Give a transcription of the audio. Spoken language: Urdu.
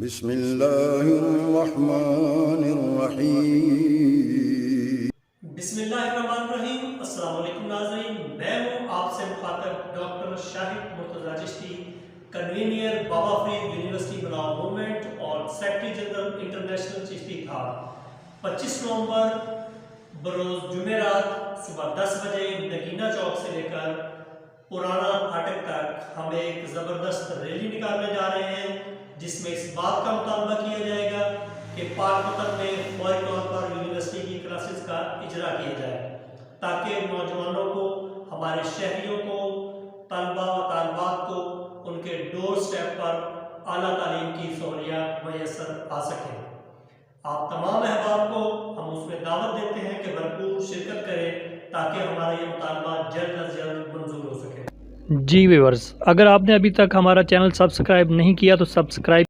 بسم اللہ الرحمن الرحیم۔ بسم اللہ الرحمن الرحیم۔ السلام علیکم ناظرین، میں ہوں آپ سے مخاطب ڈاکٹر شاہد مرتضیٰ چشتی، کنوینئر بابا فرید یونیورسٹی ملاؤ موومنٹ اور سیکرٹری جنرل انٹرنیشنل چشتی اتحاد۔ 25 نومبر بروز جمعرات صبح 10 بجے نگینہ چوک سے لے کر پرانا پھاٹک تک ہم ایک زبردست ریلی نکالنے جا رہے ہیں، جس میں اس بات کا مطالبہ کیا جائے گا کہ پاک وطن میں فوری طور پر یونیورسٹی کی کلاسز کا اجرا کیا جائے، تاکہ نوجوانوں کو، ہمارے شہریوں کو، طلباء و طالبات کو ان کے ڈور سٹیپ پر اعلیٰ تعلیم کی سہولیات میسر آ سکیں۔ آپ تمام احباب کو ہم اس میں دعوت دیتے ہیں کہ بھرپور شرکت کریں تاکہ ہمارا یہ مطالبہ جلد از جلد منظور ہو سکے۔ جی ویورز، اگر آپ نے ابھی تک ہمارا چینل سبسکرائب نہیں کیا تو سبسکرائب